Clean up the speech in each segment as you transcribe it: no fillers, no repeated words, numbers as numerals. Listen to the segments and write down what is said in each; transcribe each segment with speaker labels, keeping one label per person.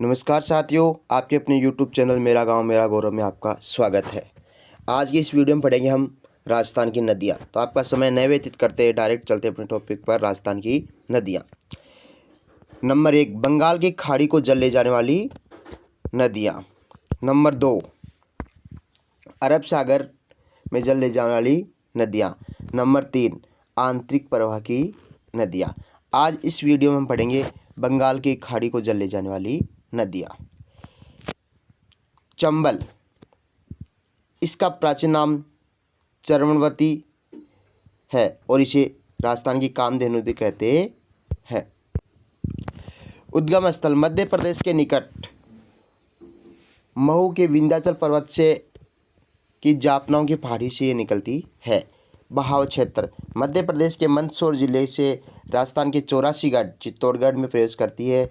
Speaker 1: नमस्कार साथियों, आपके अपने YouTube चैनल मेरा गांव मेरा गौरव में आपका स्वागत है। आज की इस वीडियो में पढ़ेंगे हम राजस्थान की नदियां। तो आपका समय न व्यतीत करते डायरेक्ट चलते अपने टॉपिक पर, राजस्थान की नदियां। नंबर 1, बंगाल की खाड़ी को जल ले जाने वाली नदियां। नंबर 2, अरब सागर में जल ले जाने वाली नदियां। नंबर 3, आंतरिक प्रवाह की नदियां। आज इस वीडियो में हम पढ़ेंगे बंगाल की खाड़ी को जल ले जाने वाली नदियां। चंबल, इसका प्राचीन नाम चरमवती है और इसे राजस्थान की कामधेनु भी कहते हैं। उद्गम स्थल, मध्य प्रदेश के निकट महू के विंध्याचल पर्वत से की जापनाओं की पहाड़ी से ये निकलती है। बहाव क्षेत्र, मध्य प्रदेश के मंदसौर जिले से राजस्थान के 84गढ़ चित्तौड़गढ़ में प्रवेश करती है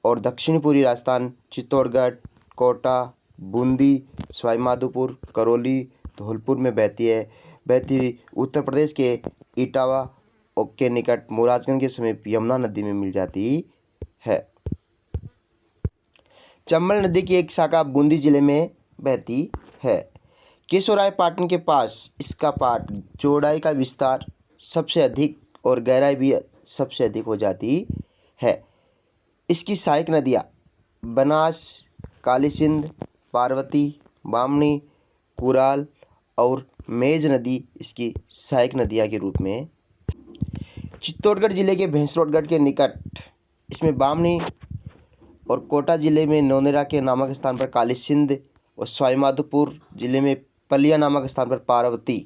Speaker 1: और दक्षिण पूर्वी राजस्थान चित्तौड़गढ़, कोटा, बूंदी, सवाई माधोपुर, करौली, धौलपुर में बहती है। बहती हुई उत्तर प्रदेश के इटावा के निकट महाराजगंज के समीप यमुना नदी में मिल जाती है। चंबल नदी की एक शाखा बूंदी जिले में बहती है। केशवरायपाटन के पास इसका पाट चौड़ाई का विस्तार सबसे अधिक और गहराई भी सबसे अधिक हो जाती है। इसकी सहायक नदियाँ बनास, काली सिंध, पार्वती, बामनी, कुराल और मेज नदी इसकी सहायक नदियाँ के रूप में। चित्तौड़गढ़ जिले के भैंसरोडगढ़ के निकट इसमें बामनी और कोटा जिले में नौनेरा के नामक स्थान पर काली सिंध और सवाई माधोपुर जिले में पलिया नामक स्थान पर पार्वती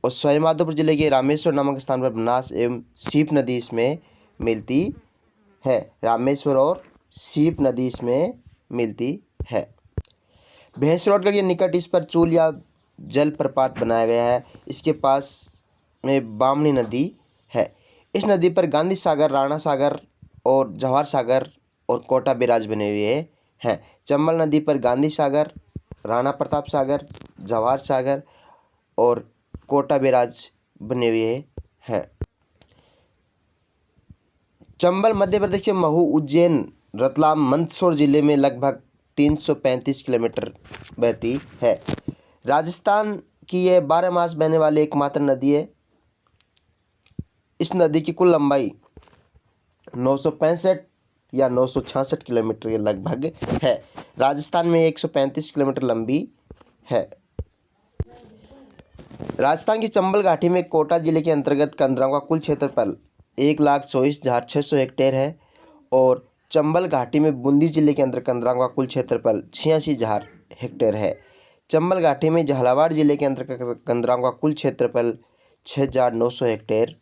Speaker 1: और सवाई माधोपुर जिले के रामेश्वर नामक स्थान पर बनास एवं सीप नदी इसमें मिलती है। रामेश्वर और सीप नदी इसमें मिलती है। भैंसरोडगढ़ के निकट इस पर चूल या जल प्रपात बनाया गया है। इसके पास में बामनी नदी है। इस नदी पर गांधी सागर, राणा सागर और जवाहर सागर और कोटा बैराज बने हुए हैं। चंबल नदी पर गांधी सागर, राणा प्रताप सागर, जवाहर सागर और कोटा बैराज बने हुए हैं। चंबल मध्य प्रदेश के महू, उज्जैन, रतलाम, मंदसौर जिले में लगभग 335 किलोमीटर बहती है। राजस्थान की यह 12 मास बहने वाली एकमात्र नदी है। इस नदी की कुल लंबाई 965 या 966 किलोमीटर के लगभग है। राजस्थान में 135 किलोमीटर लंबी है। राजस्थान की चंबल घाटी में कोटा जिले के अंतर्गत कंदराओं का कुल क्षेत्रफल 1,24,600 हेक्टेयर है और चंबल घाटी में बूंदी जिले के अंतर्गत कंदराओं का कुल क्षेत्रफल 86,000 हेक्टेयर है। चंबल घाटी में झालावाड़ जिले के अंतर्गत कंदराओं का कुल क्षेत्रफल 6,900 हेक्टेयर।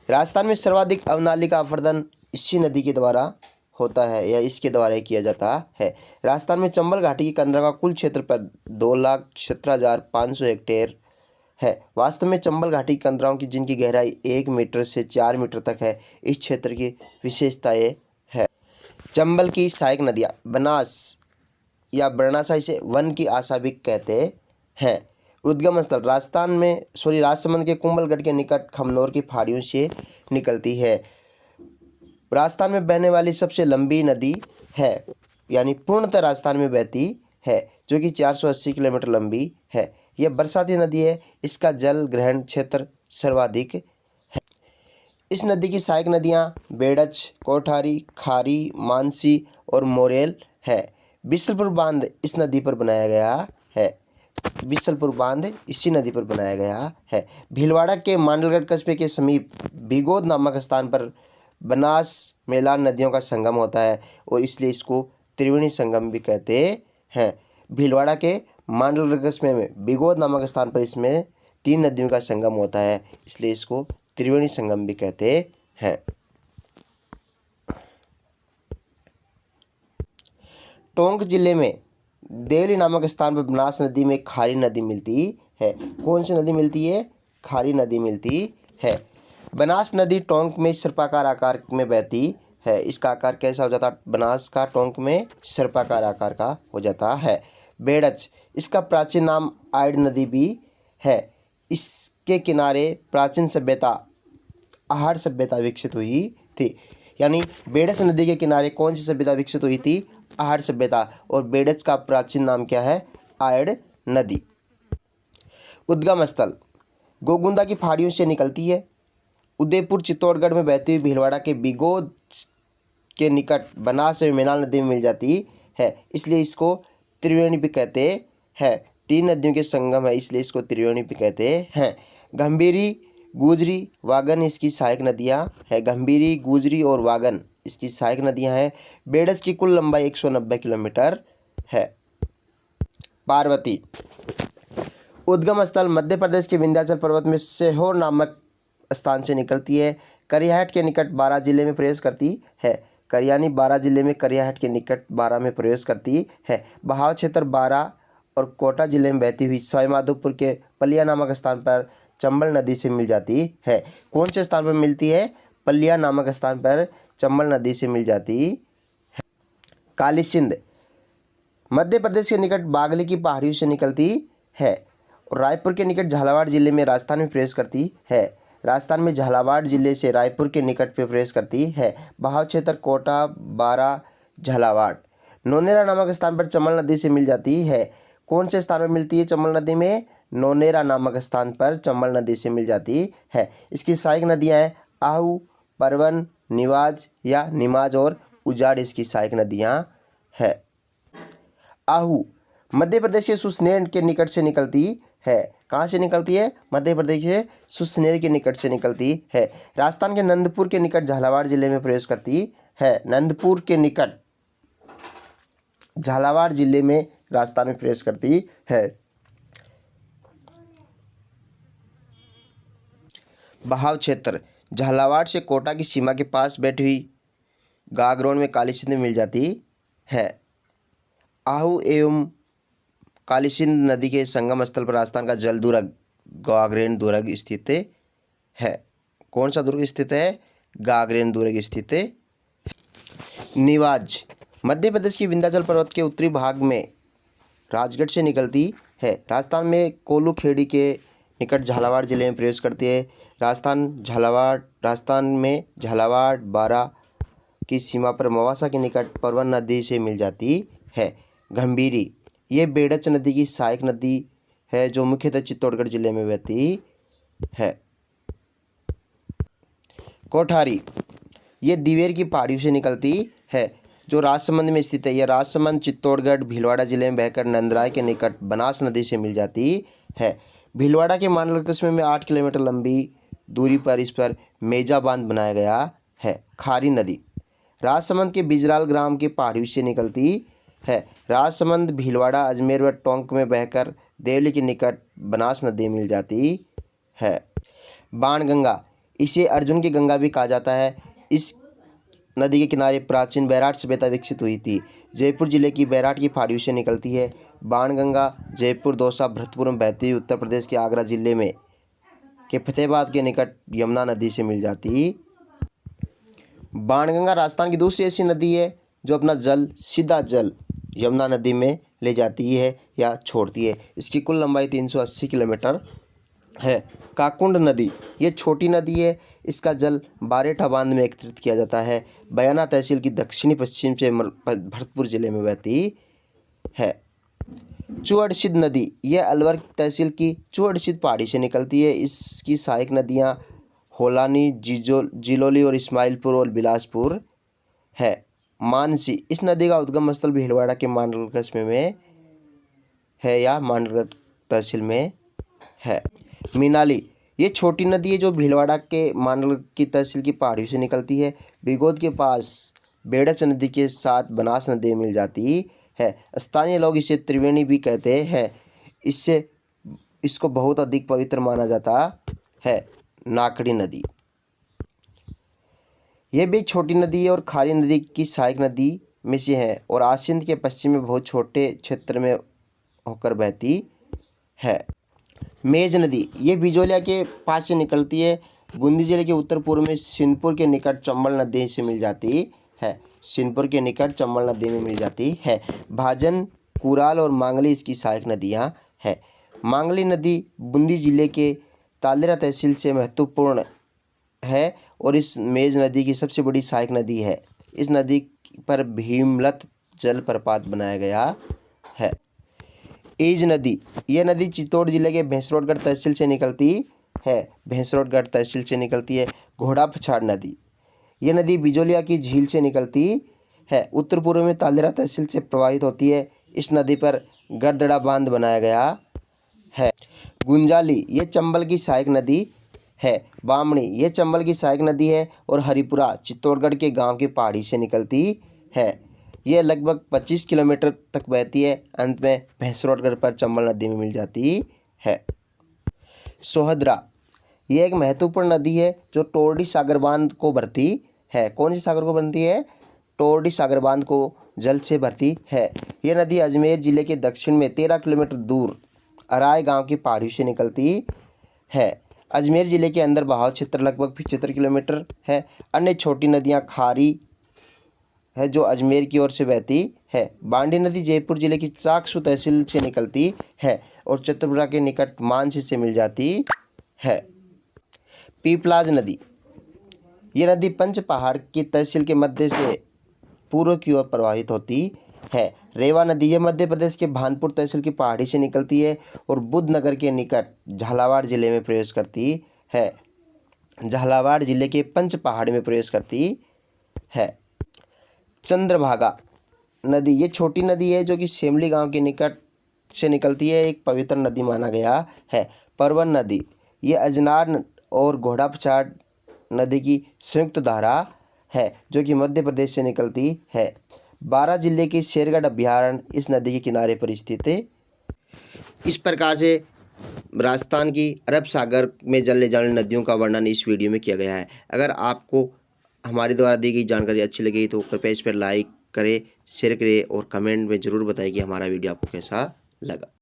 Speaker 1: राजस्थान में सर्वाधिक अवनाली का अपर्दन इसी नदी के द्वारा होता है या इसके द्वारा ही किया जाता है। राजस्थान में चंबल घाटी की कंदराओं का कुल क्षेत्रफल 2,17,500 हेक्टेयर है। वास्तव में चंबल घाटी की कंदराओं की जिनकी गहराई 1 मीटर से 4 मीटर तक है। इस क्षेत्र की विशेषता ये है। चंबल की सहायक नदियाँ बनास या बरनासा, इसे वन की आशा भी कहते हैं। उद्गम स्थल राजसमंद के कुंभलगढ़ के निकट खमनोर की पहाड़ियों से निकलती है। राजस्थान में बहने वाली सबसे लंबी नदी है, यानी पूर्णतः राजस्थान में बहती है, जो कि 480 किलोमीटर लंबी है। यह बरसाती नदी है। इसका जल ग्रहण क्षेत्र सर्वाधिक है। इस नदी की सहायक नदियाँ बेड़च, कोठारी, खारी, मानसी और मोरेल है। बिसलपुर बांध इस नदी पर बनाया गया है। बिसलपुर बांध इसी नदी पर बनाया गया है। भीलवाड़ा के मांडलगढ़ कस्बे के समीप भिगोद नामक स्थान पर बनास मेलान नदियों का संगम होता है और इसलिए इसको त्रिवेणी संगम भी कहते हैं। भीलवाड़ा के मांडलगढ़ कस्बे में भिगोद नामक स्थान पर इसमें 3 नदियों का संगम होता है, इसलिए इसको त्रिवेणी संगम भी कहते हैं। टोंक जिले में देवली नामक स्थान पर बनास नदी में खारी नदी मिलती है। कौन सी नदी मिलती है? खारी नदी मिलती है। बनास नदी टोंक में सर्पाकार आकार में बहती है। इसका आकार कैसा हो जाता है? बनास का टोंक में सर्पाकार आकार का हो जाता है। बेड़च, इसका प्राचीन नाम आयड नदी भी है। इसके किनारे प्राचीन सभ्यता, आहड़ सभ्यता विकसित हुई थी। यानी बेडस नदी के किनारे कौन सी सभ्यता विकसित हुई थी? आहड़ सभ्यता। और बेडस का प्राचीन नाम क्या है? आयड़ नदी। उद्गम स्थल गोगुंदा की पहाड़ियों से निकलती है। उदयपुर चित्तौड़गढ़ में बहती हुई भीलवाड़ा के बिगोद के निकट बनास और मेनाल नदी में मिल जाती है, इसलिए इसको त्रिवेणी भी कहते हैं। 3 नदियों के संगम है, इसलिए इसको त्रिवेणी भी कहते हैं। गंभीरी, गुजरी, वागन इसकी सहायक नदियां हैं। गंभीरी, गुजरी और वागन इसकी सहायक नदियां हैं। बेडस की कुल लंबाई 190 किलोमीटर है। पार्वती उद्गम स्थल मध्य प्रदेश के विंध्याचल पर्वत में सीहोर नामक स्थान से निकलती है। करियाहट के निकट बारां जिले में प्रवेश करती है। करियानी बारां जिले में करियाहट के निकट बारां में प्रवेश करती है। बहाव क्षेत्र बारां और कोटा जिले में बहती हुई सवाईमाधोपुर के पलिया नामक स्थान पर चंबल नदी से मिल जाती है। कौन से स्थान पर मिलती है? पलिया नामक स्थान पर चंबल नदी से मिल जाती है। काली सिंध मध्य प्रदेश के निकट बागली की पहाड़ियों से निकलती है और रायपुर के निकट झालावाड़ जिले में राजस्थान में प्रवेश करती है। राजस्थान में झालावाड़ जिले से रायपुर के निकट पे प्रवेश करती है। बहाव क्षेत्र कोटा, बारां, झालावाड़। नौनेरा नामक स्थान पर चंबल नदी से मिल जाती है। कौन से स्थान पर मिलती है चंबल नदी में? नौनेरा नामक स्थान पर चंबल नदी से मिल जाती है। इसकी सहायक नदियां हैं आहू, परवन, निवाज या निमाज और उजाड़ इसकी सहायक नदियां हैं। आहू मध्य प्रदेश के सुसनेर के निकट से निकलती है। कहाँ से निकलती है? मध्य प्रदेश के सुसनेर के निकट से निकलती है। राजस्थान के नंदपुर के निकट झालावाड़ जिले में प्रवेश करती है। नंदपुर के निकट झालावाड़ जिले में राजस्थान में प्रवेश करती है। बहाव क्षेत्र झालावाड़ से कोटा की सीमा के पास बैठी हुई गागरोन में काली सिंध में मिल जाती है। आहू एवं काली सिंध नदी के संगम स्थल पर राजस्थान का जल दुर्ग गागरेन दुर्ग स्थित है। कौन सा दुर्ग स्थित है? गागरेन दुर्ग स्थित है। निवाज मध्य प्रदेश की विंध्याचल पर्वत के उत्तरी भाग में राजगढ़ से निकलती है। राजस्थान में कोल्लू खेड़ी के निकट झालावाड़ जिले में प्रवेश करती है। राजस्थान में झालावाड़ बारां की सीमा पर मवासा के निकट परवन नदी से मिल जाती है। गंभीरी ये बेडच नदी की सहायक नदी है जो मुख्यतः चित्तौड़गढ़ जिले में बहती है। कोठारी ये दिवेर की पहाड़ियों से निकलती है जो राजसमंद में स्थित है। यह राजसमंद, चित्तौड़गढ़, भीलवाड़ा जिले में बहकर नंदराय के निकट बनास नदी से मिल जाती है। भीलवाड़ा के मांडल कस्बे में 8 किलोमीटर लंबी दूरी पर इस पर मेजा बांध बनाया गया है। खारी नदी राजसमंद के बिजराल ग्राम की पहाड़ियों से निकलती है। राजसमंद, भीलवाड़ा, अजमेर व टोंक में बहकर देवली के निकट बनास नदी मिल जाती है। बाणगंगा इसे अर्जुन की गंगा भी कहा जाता है। इस नदी के किनारे प्राचीन बैराट सभ्यता विकसित हुई थी। जयपुर जिले की बैराट की पहाड़ियों से निकलती है। बाणगंगा जयपुर, दौसा, भरतपुर में बहती हुई उत्तर प्रदेश के आगरा जिले में के फतेहाबाद के निकट यमुना नदी से मिल जाती। बाणगंगा राजस्थान की दूसरी ऐसी नदी है जो अपना सीधा जल यमुना नदी में ले जाती है या छोड़ती है। इसकी कुल लंबाई 380 किलोमीटर है। काकुंड नदी ये छोटी नदी है। इसका जल बारेठा बांध में एकत्रित किया जाता है। बयाना तहसील की दक्षिणी पश्चिम से भरतपुर जिले में बहती है। चुअड़सिद नदी यह अलवर तहसील की चुअड़सिद पहाड़ी से निकलती है। इसकी सहायक नदियाँ होलानी, जिलोली और इस्माइलपुर और बिलासपुर है। मानसी इस नदी का उद्गम स्थल भीलवाड़ा के मांडल कस्बे में है या मांडल तहसील में है। मीनाली ये छोटी नदी है जो भीलवाड़ा के मांडल की तहसील की पहाड़ियों से निकलती है। बिगोद के पास बेडच नदी के साथ बनास नदी मिल जाती है। स्थानीय लोग इसे त्रिवेणी भी कहते हैं। इसको बहुत अधिक पवित्र माना जाता है। नाकड़ी नदी यह भी छोटी नदी है और खारी नदी की सहायक नदी में से है और आसिंद के पश्चिम में बहुत छोटे क्षेत्र में होकर बहती है। मेज नदी ये बिजोलिया के पास से निकलती है। बूंदी जिले के उत्तर पूर्व में सिंहपुर के निकट चंबल नदी से मिल जाती है। सिंहपुर के निकट चंबल नदी में मिल जाती है। भाजन, कुराल और मांगली इसकी सहायक नदियाँ हैं। मांगली नदी बूंदी जिले के तालेरा तहसील से महत्वपूर्ण है और इस मेज नदी की सबसे बड़ी सहायक नदी है। इस नदी पर भीमलत जलप्रपात बनाया गया है। ईज नदी, यह नदी चित्तौड़ जिले के भैंसरोडगढ़ तहसील से निकलती है। भैंसरोडगढ़ तहसील से निकलती है। घोड़ा पछाड़ नदी, यह नदी बिजोलिया की झील से निकलती है। उत्तर पूर्व में तालेरा तहसील से प्रवाहित होती है। इस नदी पर गरदड़ा बांध बनाया गया है। गुंजाली, ये चंबल की सहायक नदी है। बामणी, ये चंबल की सहायक नदी है और हरिपुरा चित्तौड़गढ़ के गांव की पहाड़ी से निकलती है। यह लगभग 25 किलोमीटर तक बहती है। अंत में भैंसरोडगढ़ पर चंबल नदी में मिल जाती है। सोहदरा, यह एक महत्वपूर्ण नदी है जो टोरडी सागर बांध को भरती है। कौन सी सागर को बनती है? टोरडी सागर बांध को जल से भरती है। यह नदी अजमेर जिले के दक्षिण में 13 किलोमीटर दूर अराय गांव की पहाड़ी से निकलती है। अजमेर जिले के अंदर बहाव क्षेत्र लगभग 75 किलोमीटर है। अन्य छोटी नदियां खारी है जो अजमेर की ओर से बहती है। बांडी नदी जयपुर जिले की चाकसू तहसील से निकलती है और चतुरपुरा के निकट मानसी से मिल जाती है। पीपलाज नदी, यह नदी पंच पहाड़ की तहसील के मध्य से पूर्व की ओर प्रवाहित होती है। रेवा नदी, यह मध्य प्रदेश के भानपुर तहसील की पहाड़ी से निकलती है और बुद्धनगर के निकट झालावाड़ जिले में प्रवेश करती है। झालावाड़ जिले के पंच पहाड़ में प्रवेश करती है। चंद्रभागा नदी, ये छोटी नदी है जो कि सेमली गांव के निकट से निकलती है। एक पवित्र नदी माना गया है। परवन नदी, ये अजनार और घोड़ा पछाड़ नदी की संयुक्त धारा है जो कि मध्य प्रदेश से निकलती है। बारां जिले के शेरगढ़ अभयारण्य इस नदी के किनारे पर स्थित है। इस प्रकार से राजस्थान की अरब सागर में जल ले जाने नदियों का वर्णन इस वीडियो में किया गया है। अगर आपको हमारे द्वारा दी गई जानकारी अच्छी लगी तो कृपया इस पर लाइक करें, शेयर करें और कमेंट में ज़रूर बताएं कि हमारा वीडियो आपको कैसा लगा।